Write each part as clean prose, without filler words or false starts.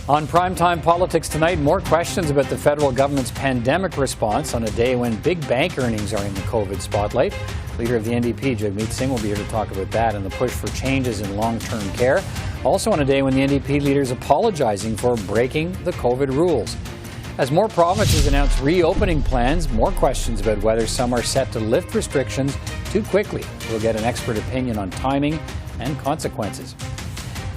On Primetime Politics tonight, more questions about the federal government's pandemic response on a day when big bank earnings are in the COVID spotlight. Leader of the NDP, Jagmeet Singh, will be here to talk about that and the push for changes in long-term care. Also on a day when the NDP leader is apologizing for breaking the COVID rules. As more provinces announce reopening plans, more questions about whether some are set to lift restrictions too quickly. We'll get an expert opinion on timing and consequences.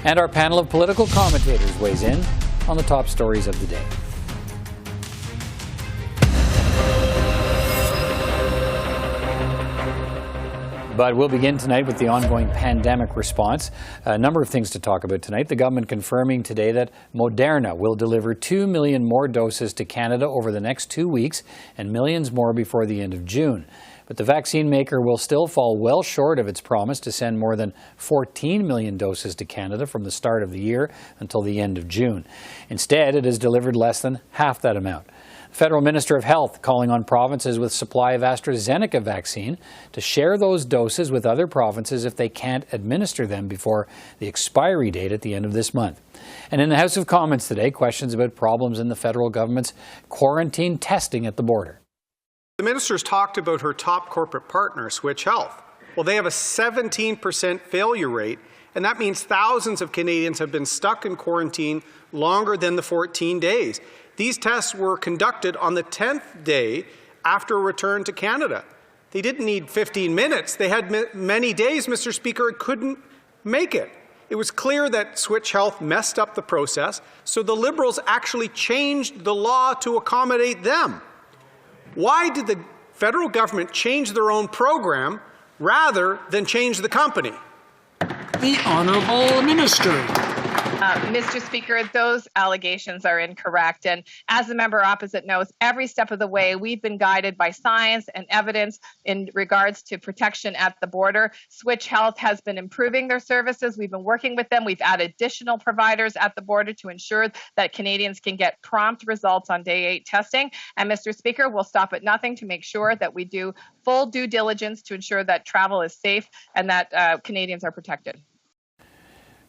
And our panel of political commentators weighs in on the top stories of the day. But we'll begin tonight with the ongoing pandemic response. A number of things to talk about tonight. The government confirming today that Moderna will deliver 2 million more doses to Canada over the next 2 weeks and millions more before the end of June. But the vaccine maker will still fall well short of its promise to send more than 14 million doses to Canada from the start of the year until the end of June. Instead, it has delivered less than half that amount. The Federal Minister of Health calling on provinces with supply of AstraZeneca vaccine to share those doses with other provinces if they can't administer them before the expiry date at the end of this month. And in the House of Commons today, questions about problems in the federal government's quarantine testing at the border. The minister's talked about her top corporate partner, Switch Health. Well, they have a 17% failure rate, and that means thousands of Canadians have been stuck in quarantine longer than the 14 days. These tests were conducted on the 10th day after a return to Canada. They didn't need 15 minutes. They had many days, Mr. Speaker, and couldn't make it. It was clear that Switch Health messed up the process, so the Liberals actually changed the law to accommodate them. Why did the federal government change their own program rather than change the company? The Honourable Minister. Mr. Speaker, those allegations are incorrect. And as the member opposite knows, every step of the way we've been guided by science and evidence in regards to protection at the border. Switch Health has been improving their services. We've been working with them. We've added additional providers at the border to ensure that Canadians can get prompt results on day 8 testing. And Mr. Speaker, we'll stop at nothing to make sure that we do full due diligence to ensure that travel is safe and that Canadians are protected.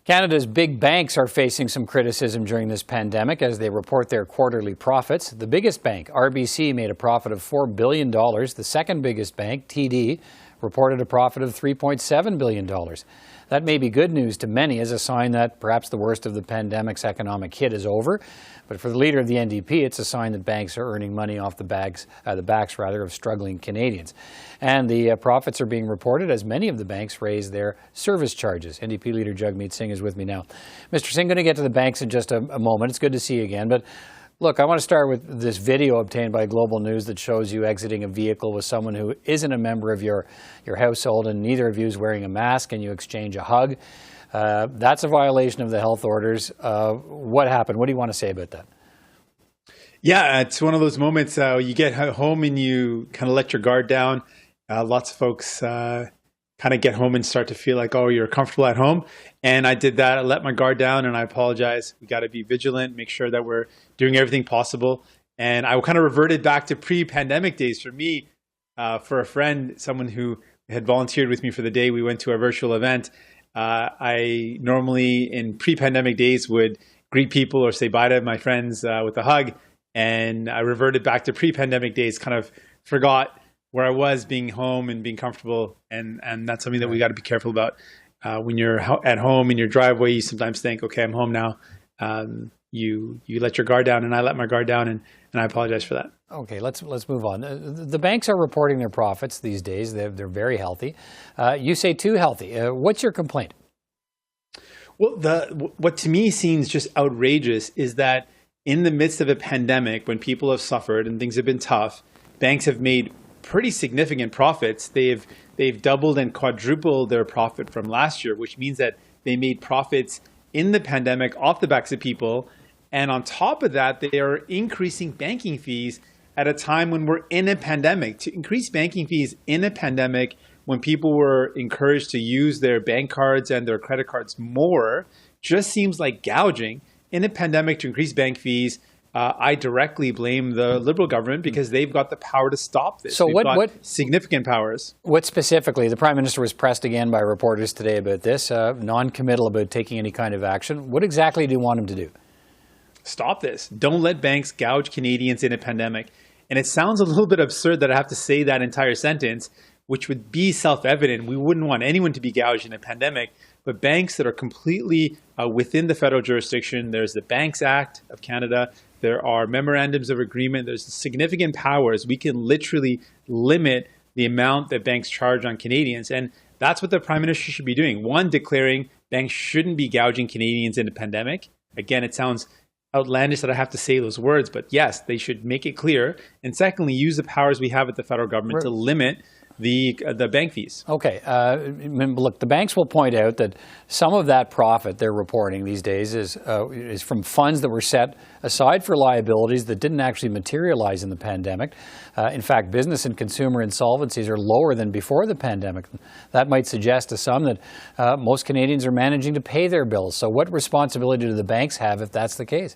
Canada's big banks are facing some criticism during this pandemic as they report their quarterly profits. The biggest bank, RBC, made a profit of $4 billion. The second biggest bank, TD, reported a profit of $3.7 billion. That may be good news to many as a sign that perhaps the worst of the pandemic's economic hit is over. But for the leader of the NDP, it's a sign that banks are earning money off the backs of struggling Canadians. And the profits are being reported as many of the banks raise their service charges. NDP Leader Jagmeet Singh is with me now. Mr. Singh, going to get to the banks in just a moment. It's good to see you again. But look, I want to start with this video obtained by Global News that shows you exiting a vehicle with someone who isn't a member of your household, and neither of you is wearing a mask, and you exchange a hug. That's a violation of the health orders. What happened? What do you want to say about that? Yeah, it's one of those moments you get home and you kind of let your guard down. Lots of folks kind of get home and start to feel like, oh, you're comfortable at home. And I did that. I let my guard down and I apologize. We got to be vigilant, make sure that we're doing everything possible. And I kind of reverted back to pre-pandemic days. For me, for a friend, someone who had volunteered with me for the day, we went to a virtual event. I normally in pre-pandemic days would greet people or say bye to my friends with a hug. And I reverted back to pre-pandemic days, kind of forgot where I was being home and being comfortable. And that's something that we got to be careful about. When you're at home in your driveway, you sometimes think, okay, I'm home now. You let your guard down, and I let my guard down, and I apologize for that. Okay, let's move on. The banks are reporting their profits these days. They're very healthy. You say too healthy. What's your complaint? Well, what to me seems just outrageous is that in the midst of a pandemic, when people have suffered and things have been tough, banks have made pretty significant profits. They've doubled and quadrupled their profit from last year, which means that they made profits in the pandemic off the backs of people. And on top of that, they are increasing banking fees at a time when we're in a pandemic. To increase banking fees in a pandemic when people were encouraged to use their bank cards and their credit cards more just seems like gouging. In a pandemic, to increase bank fees, I directly blame the Liberal government because they've got the power to stop this. So what significant powers? What specifically? The Prime Minister was pressed again by reporters today about this, non-committal about taking any kind of action. What exactly do you want him to do? stop this. Don't let banks gouge Canadians in a pandemic. And it sounds a little bit absurd that I have to say that entire sentence, which would be self-evident. We wouldn't want anyone to be gouged in a pandemic. But banks that are completely within the federal jurisdiction, there's the Banks Act of Canada, there are memorandums of agreement, there's significant powers. We can literally limit the amount that banks charge on Canadians. And that's what the Prime Minister should be doing. One, declaring banks shouldn't be gouging Canadians in a pandemic. Again, it sounds outlandish that I have to say those words, but yes, they should make it clear. And secondly, use the powers we have at the federal government to limit the bank fees. Okay. Look, the banks will point out that some of that profit they're reporting these days is from funds that were set aside for liabilities that didn't actually materialize in the pandemic. In fact, business and consumer insolvencies are lower than before the pandemic. That might suggest to some that most Canadians are managing to pay their bills. So what responsibility do the banks have if that's the case?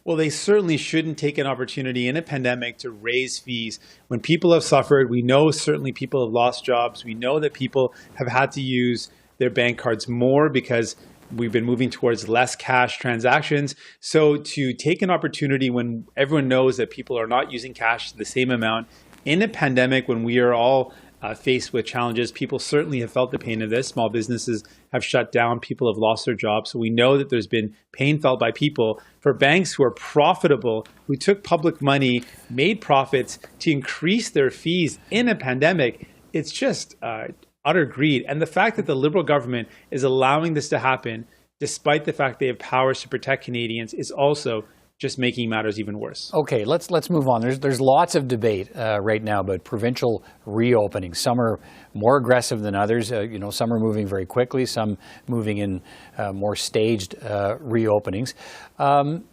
Well, they certainly shouldn't take an opportunity in a pandemic to raise fees. When people have suffered, we know certainly people have lost jobs. We know that people have had to use their bank cards more because we've been moving towards less cash transactions. So to take an opportunity when everyone knows that people are not using cash the same amount in a pandemic when we are all faced with challenges, people certainly have felt the pain of this. Small businesses have shut down. People have lost their jobs. So we know that there's been pain felt by people. For banks who are profitable, who took public money, made profits to increase their fees in a pandemic, it's just utter greed. And the fact that the Liberal government is allowing this to happen, despite the fact they have powers to protect Canadians, is also just making matters even worse. Okay, let's move on. There's lots of debate right now about provincial reopening. Some are more aggressive than others. Some are moving very quickly. Some moving in more staged reopenings. And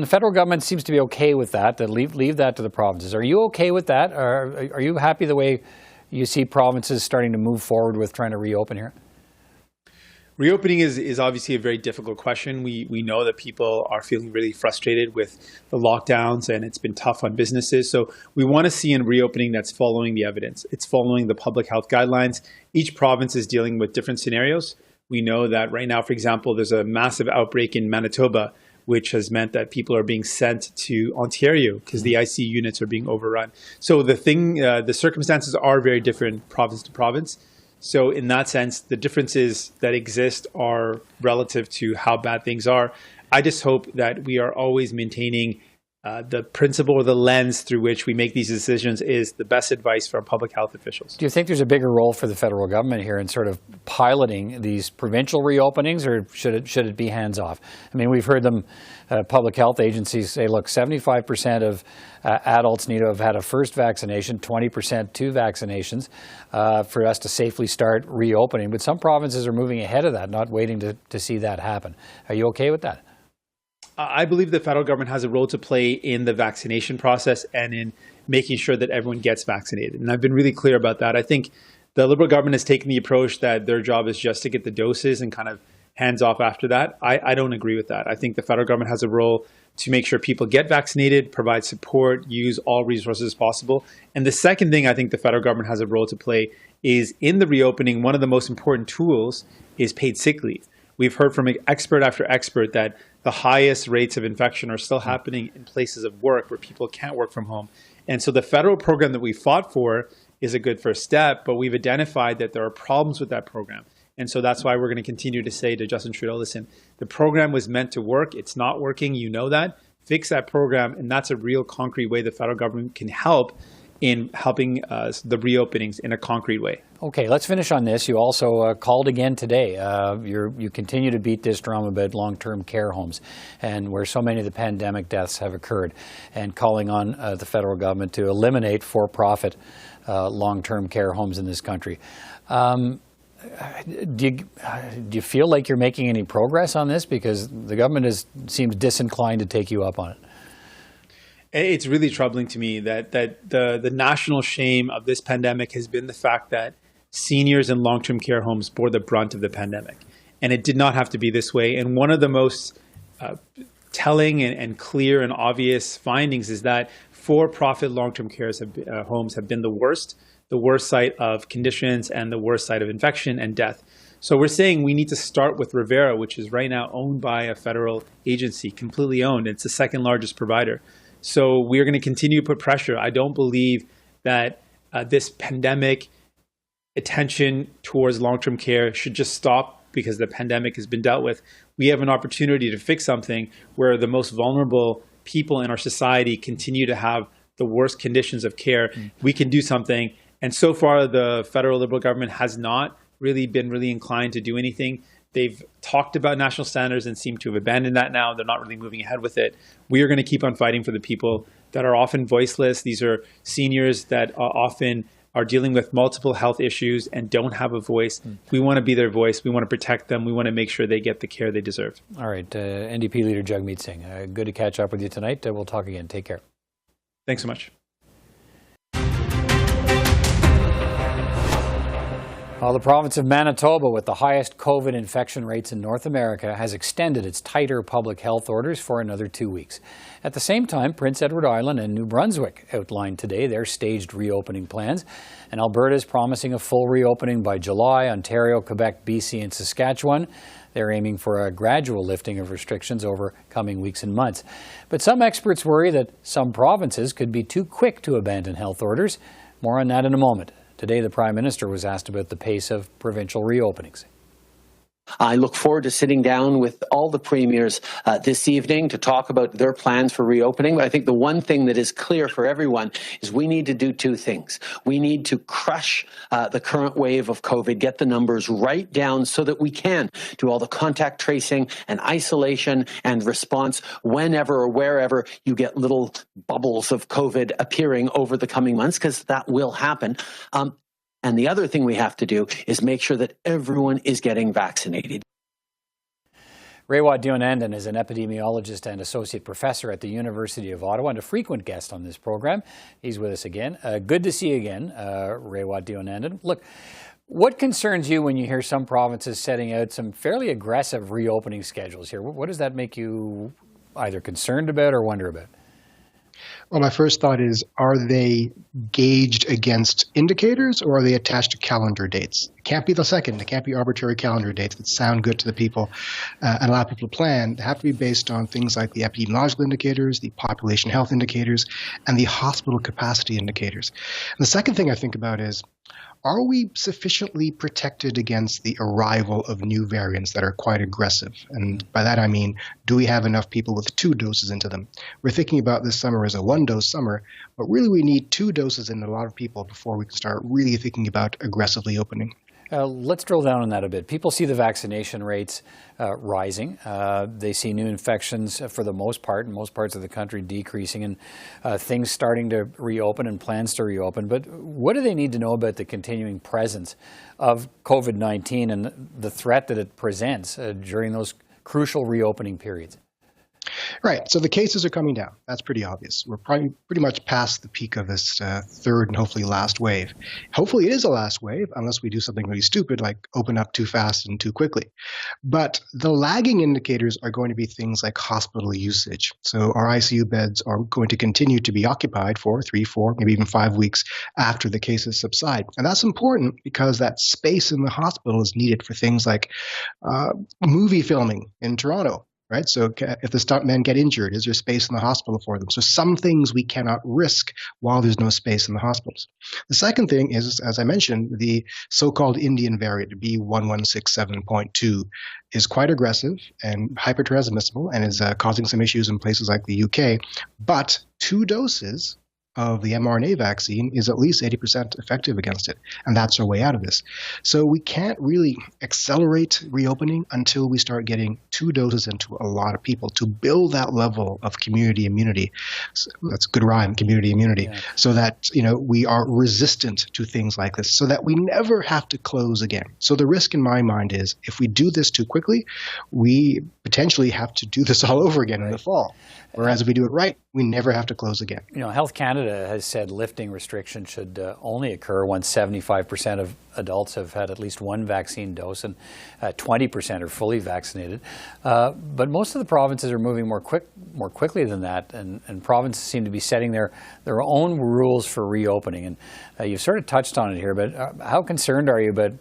the federal government seems to be okay with that. To leave that to the provinces. Are you okay with that? Are you happy the way you see provinces starting to move forward with trying to reopen here? Reopening is obviously a very difficult question. We know that people are feeling really frustrated with the lockdowns and it's been tough on businesses. So we want to see a reopening that's following the evidence. It's following the public health guidelines. Each province is dealing with different scenarios. We know that right now, for example, there's a massive outbreak in Manitoba, which has meant that people are being sent to Ontario because the IC units are being overrun. So the circumstances are very different province to province. So in that sense, the differences that exist are relative to how bad things are. I just hope that we are always maintaining the principle or the lens through which we make these decisions is the best advice for our public health officials. Do you think there's a bigger role for the federal government here in sort of piloting these provincial reopenings, or should it be hands-off? I mean, we've heard them, public health agencies say, look, 75% of adults need to have had a first vaccination, 20% two vaccinations for us to safely start reopening. But some provinces are moving ahead of that, not waiting to see that happen. Are you okay with that? I believe the federal government has a role to play in the vaccination process and in making sure that everyone gets vaccinated. And I've been really clear about that. I think the Liberal government has taken the approach that their job is just to get the doses and kind of hands off after that. I don't agree with that. I think the federal government has a role to make sure people get vaccinated, provide support, use all resources possible. And the second thing I think the federal government has a role to play is in the reopening, one of the most important tools is paid sick leave. We've heard from expert after expert that the highest rates of infection are still happening in places of work where people can't work from home. And so the federal program that we fought for is a good first step, but we've identified that there are problems with that program. And so that's why we're going to continue to say to Justin Trudeau, listen, the program was meant to work. It's not working. You know that. Fix that program. And that's a real concrete way the federal government can help in helping the reopenings in a concrete way. Okay, let's finish on this. You also called again today. You continue to beat this drum about long-term care homes and where so many of the pandemic deaths have occurred, and calling on the federal government to eliminate for-profit long-term care homes in this country. Do you feel like you're making any progress on this? Because the government seems disinclined to take you up on it. It's really troubling to me that the national shame of this pandemic has been the fact that seniors in long-term care homes bore the brunt of the pandemic. And it did not have to be this way. And one of the most telling and clear and obvious findings is that for-profit long-term care homes have been the worst site of conditions and the worst site of infection and death. So we're saying we need to start with Rivera, which is right now owned by a federal agency, completely owned. It's the second largest provider. So we're going to continue to put pressure. I don't believe that this pandemic attention towards long-term care should just stop because the pandemic has been dealt with. We have an opportunity to fix something where the most vulnerable people in our society continue to have the worst conditions of care. We can do something. And so far, the federal Liberal government has not really been really inclined to do anything. They've talked about national standards and seem to have abandoned that now. They're not really moving ahead with it. We are going to keep on fighting for the people that are often voiceless. These are seniors that often are dealing with multiple health issues and don't have a voice. We want to be their voice. We want to protect them. We want to make sure they get the care they deserve. All right. NDP Leader Jagmeet Singh, good to catch up with you tonight. We'll talk again. Take care. Thanks so much. Well, the province of Manitoba, with the highest COVID infection rates in North America, has extended its tighter public health orders for another 2 weeks. At the same time, Prince Edward Island and New Brunswick outlined today their staged reopening plans. And Alberta is promising a full reopening by July. Ontario, Quebec, BC, and Saskatchewan, they're aiming for a gradual lifting of restrictions over coming weeks and months. But some experts worry that some provinces could be too quick to abandon health orders. More on that in a moment. Today, the Prime Minister was asked about the pace of provincial reopenings. I look forward to sitting down with all the premiers this evening to talk about their plans for reopening. But I think the one thing that is clear for everyone is we need to do two things. We need to crush the current wave of COVID, get the numbers right down so that we can do all the contact tracing and isolation and response whenever or wherever you get little bubbles of COVID appearing over the coming months, because that will happen. And the other thing we have to do is make sure that everyone is getting vaccinated. Raywat Deonandan is an epidemiologist and associate professor at the University of Ottawa and a frequent guest on this program. He's with us again. Good to see you again, Raywat Deonandan. Look, what concerns you when you hear some provinces setting out some fairly aggressive reopening schedules here? What does that make you either concerned about or wonder about? Well, my first thought is, are they gauged against indicators or are they attached to calendar dates? It can't be the second. It can't be arbitrary calendar dates that sound good to the people and allow people to plan. They have to be based on things like the epidemiological indicators, the population health indicators, and the hospital capacity indicators. And the second thing I think about is, are we sufficiently protected against the arrival of new variants that are quite aggressive? And by that I mean, do we have enough people with 2 doses into them? We're thinking about this summer as a 1-dose summer, but really we need 2 doses in a lot of people before we can start really thinking about aggressively opening. Let's drill down on that a bit. People see the vaccination rates rising. They see new infections, for the most part, in most parts of the country, decreasing, and things starting to reopen and plans to reopen. But what do they need to know about the continuing presence of COVID-19 and the threat that it presents during those crucial reopening periods? Right. So the cases are coming down. That's pretty obvious. We're probably pretty much past the peak of this third and hopefully last wave. Hopefully it is a last wave, unless we do something really stupid like open up too fast and too quickly. But the lagging indicators are going to be things like hospital usage. So our ICU beds are going to continue to be occupied for 3, 4, maybe even 5 weeks after the cases subside. And that's important because that space in the hospital is needed for things like movie filming in Toronto. Right. So if the stuntmen get injured, is there space in the hospital for them? So some things we cannot risk while there's no space in the hospitals. The second thing is, as I mentioned, the so-called Indian variant, B1167.2, is quite aggressive and hypertransmissible and is causing some issues in places like the UK. But 2 doses of the mRNA vaccine is at least 80% effective against it. And that's our way out of this. So we can't really accelerate reopening until we start getting 2 doses into a lot of people to build that level of community immunity. So that's a good rhyme, community immunity, yeah. So that, we are resistant to things like this, so that we never have to close again. So the risk in my mind is if we do this too quickly, we potentially have to do this all over again in the fall. Whereas if we do it right, we never have to close again. Health Canada has said lifting restrictions should only occur when 75% of adults have had at least 1 vaccine dose and 20% are fully vaccinated. But most of the provinces are moving more quickly than that, and provinces seem to be setting their own rules for reopening. And you've sort of touched on it here, but how concerned are you about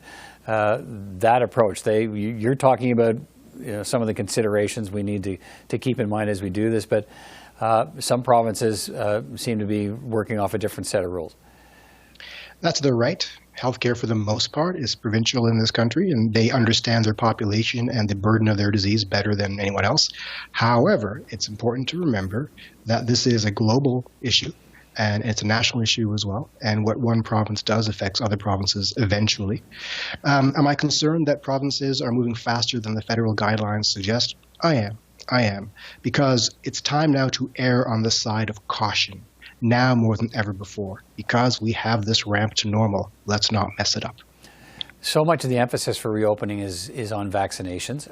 that approach. You're talking about some of the considerations we need to keep in mind as we do this, but some provinces seem to be working off a different set of rules. That's their right. Healthcare, for the most part, is provincial in this country, and they understand their population and the burden of their disease better than anyone else. However, it's important to remember that this is a global issue, and it's a national issue as well. And what one province does affects other provinces eventually. Am I concerned that provinces are moving faster than the federal guidelines suggest? I am, because it's time now to err on the side of caution. Now more than ever before, because we have this ramp to normal. Let's not mess it up. So much of the emphasis for reopening is on vaccinations.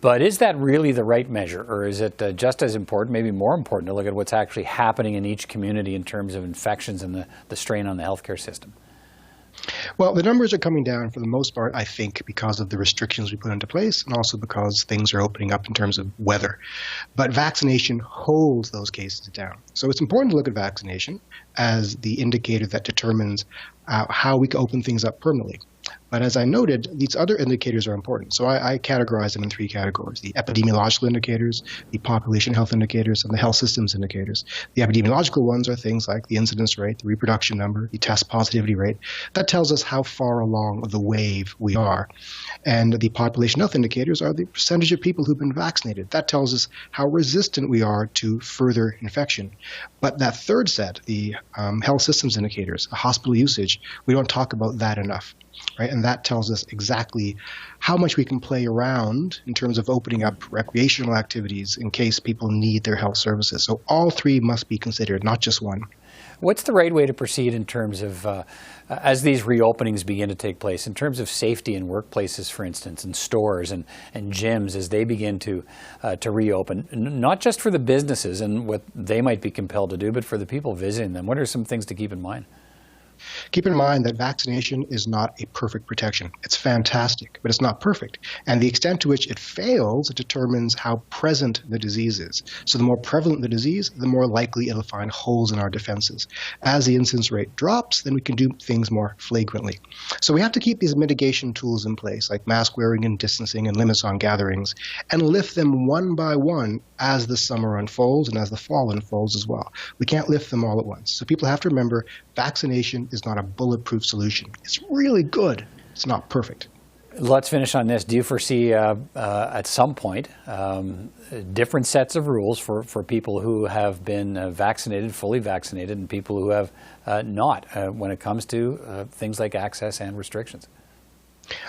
But is that really the right measure, or is it just as important, maybe more important, to look at what's actually happening in each community in terms of infections and the strain on the healthcare system? Well, the numbers are coming down for the most part, I think, because of the restrictions we put into place and also because things are opening up in terms of weather. But vaccination holds those cases down. So it's important to look at vaccination as the indicator that determines how we can open things up permanently. But as I noted, these other indicators are important. So I categorize them in three categories: the epidemiological indicators, the population health indicators, and the health systems indicators. The epidemiological ones are things like the incidence rate, the reproduction number, the test positivity rate. That tells us how far along the wave we are. And the population health indicators are the percentage of people who've been vaccinated. That tells us how resistant we are to further infection. But that third set, the health systems indicators, hospital usage, we don't talk about that enough. Right? And that tells us exactly how much we can play around in terms of opening up recreational activities in case people need their health services. So all three must be considered, not just one. What's the right way to proceed in terms of, as these reopenings begin to take place, in terms of safety in workplaces, for instance, and stores and gyms as they begin to reopen, not just for the businesses and what they might be compelled to do, but for the people visiting them? What are some things to keep in mind? Keep in mind that vaccination is not a perfect protection. It's fantastic, but it's not perfect. And the extent to which it fails determines how present the disease is. So the more prevalent the disease, the more likely it'll find holes in our defenses. As the incidence rate drops, then we can do things more flagrantly. So we have to keep these mitigation tools in place, like mask wearing and distancing and limits on gatherings, and lift them one by one as the summer unfolds and as the fall unfolds as well. We can't lift them all at once. So people have to remember vaccination is not a bulletproof solution. It's really good. It's not perfect. Let's finish on this. Do you foresee at some point different sets of rules for people who have been vaccinated, fully vaccinated, and people who have not when it comes to things like access and restrictions?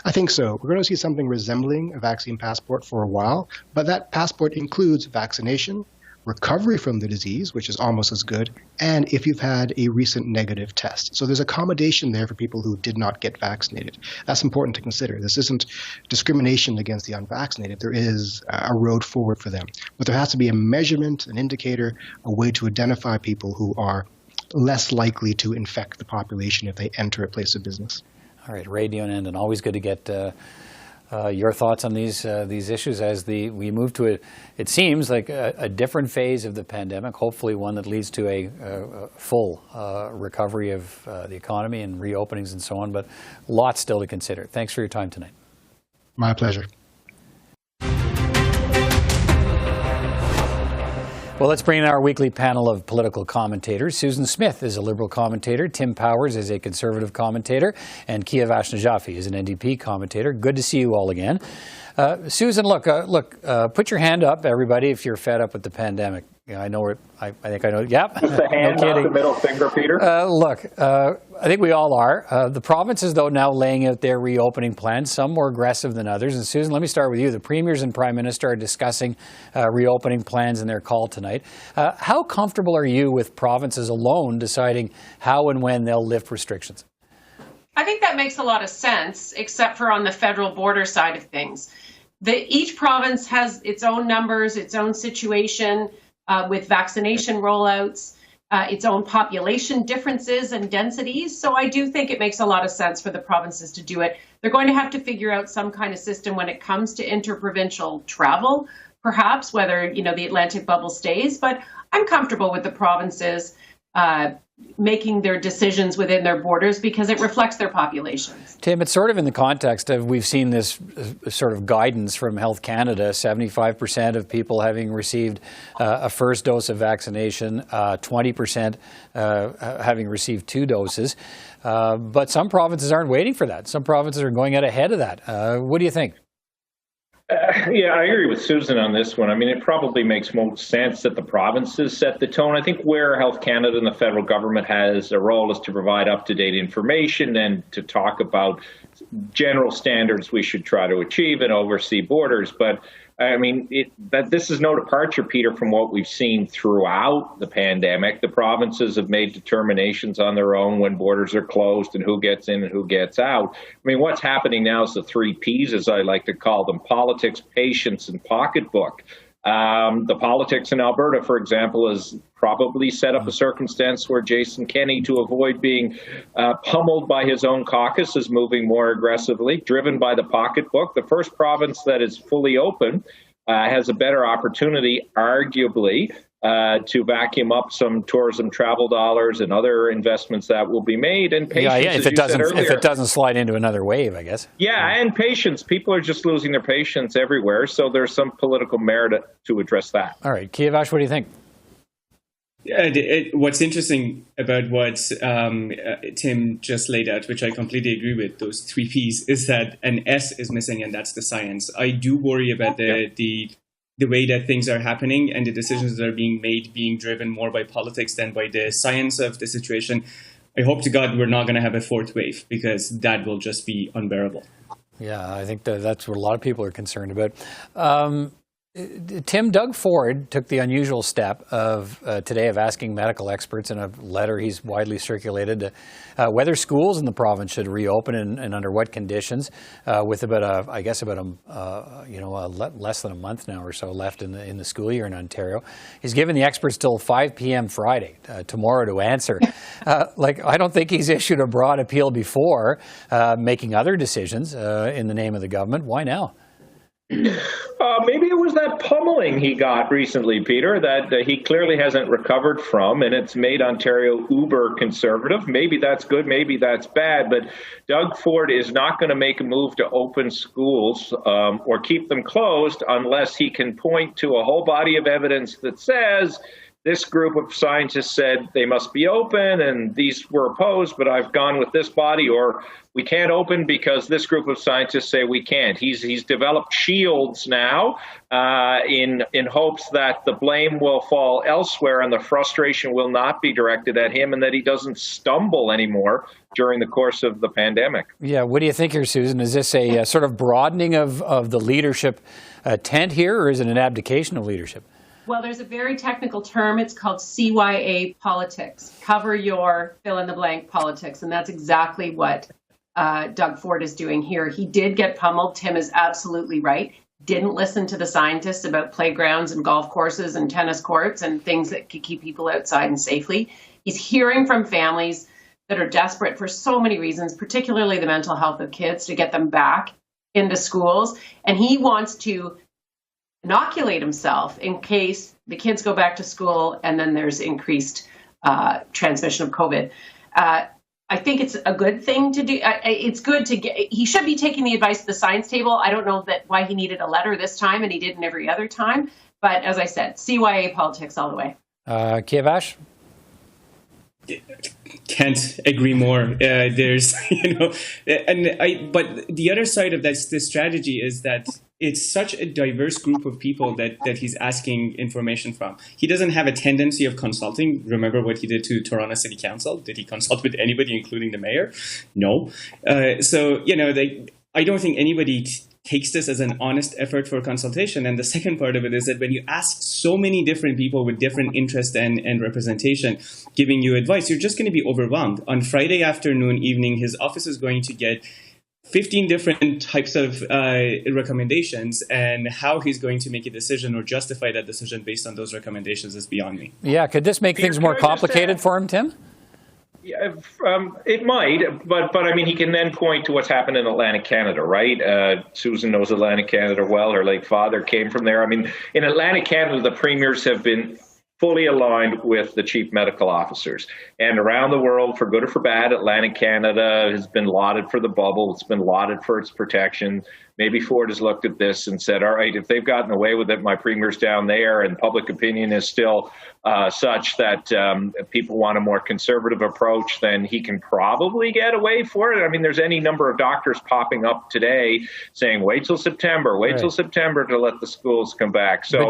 I think so. We're going to see something resembling a vaccine passport for a while, but that passport includes vaccination, recovery from the disease, which is almost as good, and if you've had a recent negative test. So there's accommodation there for people who did not get vaccinated. That's important to consider. This isn't discrimination against the unvaccinated. There is a road forward for them. But there has to be a measurement, an indicator, a way to identify people who are less likely to infect the population if they enter a place of business. All right, Raywat Deonandan, always good to get your thoughts on these issues as we move to it seems like a different phase of the pandemic, hopefully one that leads to a full recovery of the economy and reopenings and so on, but lots still to consider. Thanks for your time tonight. My pleasure. Well, let's bring in our weekly panel of political commentators. Susan Smith is a Liberal commentator, Tim Powers is a Conservative commentator, and Kiavash Najafi is an NDP commentator. Good to see you all again. Susan, look, put your hand up, everybody, if you're fed up with the pandemic. Yeah, I know. I think I know. Yep. Just the hand, no not the middle finger, Peter. I think we all are. The provinces, though, now laying out their reopening plans, some more aggressive than others. And Susan, let me start with you. The Premiers and Prime Minister are discussing reopening plans in their call tonight. How comfortable are you with provinces alone deciding how and when they'll lift restrictions? I think that makes a lot of sense, except for on the federal border side of things. Each province has its own numbers, its own situation with vaccination rollouts, its own population differences and densities. So I do think it makes a lot of sense for the provinces to do it. They're going to have to figure out some kind of system when it comes to interprovincial travel, perhaps, whether the Atlantic bubble stays. But I'm comfortable with the provinces making their decisions within their borders because it reflects their populations. Tim, it's sort of in the context of we've seen this sort of guidance from Health Canada, 75% of people having received a first dose of vaccination, 20% having received 2 doses. But some provinces aren't waiting for that. Some provinces are going out ahead of that. What do you think? Yeah, I agree with Susan on this one. I mean, it probably makes most sense that the provinces set the tone. I think where Health Canada and the federal government has a role is to provide up-to-date information and to talk about general standards we should try to achieve and oversee borders. But I mean, this is no departure, Peter, from what we've seen throughout the pandemic. The provinces have made determinations on their own when borders are closed and who gets in and who gets out. I mean, what's happening now is the 3 Ps, as I like to call them: politics, patience, and pocketbook. The politics in Alberta, for example, has probably set up a circumstance where Jason Kenney, to avoid being pummeled by his own caucus, is moving more aggressively, driven by the pocketbook. The first province that is fully open has a better opportunity, arguably, to vacuum up some tourism travel dollars and other investments that will be made. And patience, if it doesn't slide into another wave, I guess. Yeah, and patience. People are just losing their patience everywhere. So there's some political merit to address that. All right, Kiavash, what do you think? What's interesting about what Tim just laid out, which I completely agree with, those 3 Ps, is that an S is missing, and that's the science. I do worry about the way that things are happening and the decisions that are being made being driven more by politics than by the science of the situation. I hope to God we're not going to have a 4th wave, because that will just be unbearable. Yeah, I think that's what a lot of people are concerned about. Tim, Doug Ford took the unusual step of today of asking medical experts in a letter he's widely circulated whether schools in the province should reopen and under what conditions, with about less than a month now or so left in the school year in Ontario. He's given the experts till 5 p.m. Friday, tomorrow, to answer. I don't think he's issued a broad appeal before, making other decisions in the name of the government. Why now? Maybe it was that pummeling he got recently, Peter, that he clearly hasn't recovered from, and it's made Ontario uber conservative. Maybe that's good, maybe that's bad, but Doug Ford is not going to make a move to open schools or keep them closed unless he can point to a whole body of evidence that says this group of scientists said they must be open and these were opposed, but I've gone with this body, or we can't open because this group of scientists say we can't. He's developed shields now in hopes that the blame will fall elsewhere and the frustration will not be directed at him and that he doesn't stumble anymore during the course of the pandemic. Yeah, what do you think here, Susan? Is this a sort of broadening of the leadership tent here, or is it an abdication of leadership? Well, there's a very technical term. It's called CYA politics. Cover your fill-in-the-blank politics. And that's exactly what Doug Ford is doing here. He did get pummeled. Tim is absolutely right. Didn't listen to the scientists about playgrounds and golf courses and tennis courts and things that could keep people outside and safely. He's hearing from families that are desperate for so many reasons, particularly the mental health of kids, to get them back into schools. And he wants to inoculate himself in case the kids go back to school and then there's increased transmission of COVID. I think it's a good thing to do. It's good to get, he should be taking the advice of the science table. I don't know why he needed a letter this time and he didn't every other time. But as I said, CYA politics all the way. Kiavash? Can't agree more. But the other side of this strategy is that it's such a diverse group of people that he's asking information from. He doesn't have a tendency of consulting. Remember what he did to Toronto City Council? Did he consult with anybody, including the mayor? No. I don't think anybody takes this as an honest effort for consultation. And the second part of it is that when you ask so many different people with different interests and representation giving you advice, you're just going to be overwhelmed. On Friday afternoon, evening, his office is going to get 15 different types of recommendations, and how he's going to make a decision or justify that decision based on those recommendations is beyond me. Yeah, could this make things more complicated for him, Tim? Yeah, it might, but I mean, he can then point to what's happened in Atlantic Canada, right? Susan knows Atlantic Canada well. Her late father came from there. I mean, in Atlantic Canada, the premiers have been fully aligned with the chief medical officers. And around the world, for good or for bad, Atlantic Canada has been lauded for the bubble. It's been lauded for its protection. Maybe Ford has looked at this and said, all right, if they've gotten away with it, my premier's down there, and public opinion is still such that people want a more conservative approach, then he can probably get away for it. I mean, there's any number of doctors popping up today saying, wait till September to let the schools come back. So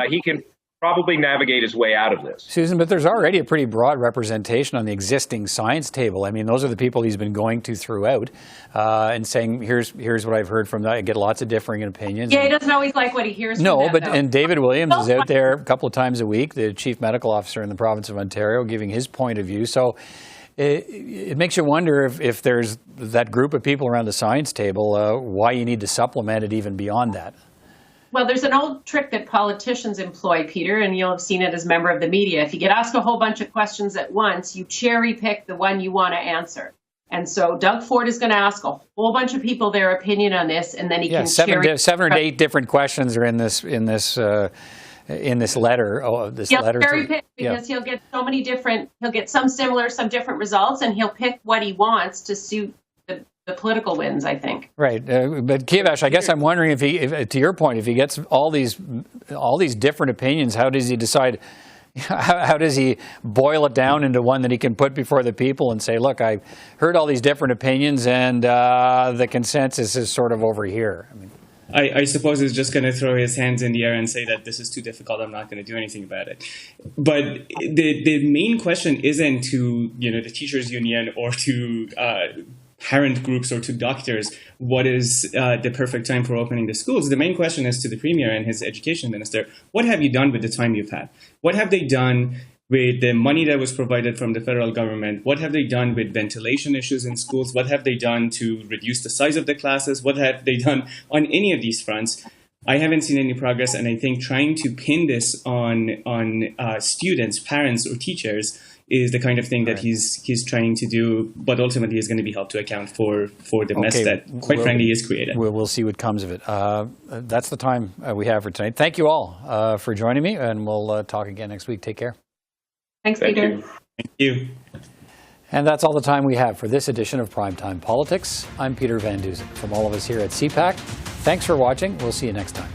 he can probably navigate his way out of this. Susan, but there's already a pretty broad representation on the existing science table. I mean, those are the people he's been going to throughout and saying, here's what I've heard from that. I get lots of differing opinions. Yeah, he doesn't always like what he hears from them, though. And David Williams is out there a couple of times a week, the chief medical officer in the province of Ontario, giving his point of view. So it makes you wonder if there's that group of people around the science table, why you need to supplement it even beyond that. Well, there's an old trick that politicians employ, Peter, and you'll have seen it as a member of the media. If you get asked a whole bunch of questions at once, you cherry pick the one you want to answer. And so Doug Ford is going to ask a whole bunch of people their opinion on this, and then he can seven or eight different questions are in this letter. He'll cherry pick because he'll get so many different. He'll get some similar, some different results, and he'll pick what he wants to suit the political wins, I think. Right, but Kiavash, I guess I'm wondering if to your point, if he gets all these different opinions, how does he decide? How does he boil it down into one that he can put before the people and say, look, I heard all these different opinions, and the consensus is sort of over here? I mean, I suppose he's just going to throw his hands in the air and say that this is too difficult, I'm not going to do anything about it. But the main question isn't to the teachers union or to parent groups or to doctors, what is the perfect time for opening the schools? The main question is to the Premier and his education minister, what have you done with the time you've had? What have they done with the money that was provided from the federal government? What have they done with ventilation issues in schools? What have they done to reduce the size of the classes? What have they done on any of these fronts? I haven't seen any progress, and I think trying to pin this on students, parents, or teachers is the kind of thing that he's trying to do, but ultimately is going to be held to account for the mess that, quite frankly, is created. We'll see what comes of it. That's the time we have for tonight. Thank you all for joining me, and we'll talk again next week. Take care. Thanks, Peter. Thank you. And that's all the time we have for this edition of Primetime Politics. I'm Peter Van Dusen. From all of us here at CPAC, thanks for watching. We'll see you next time.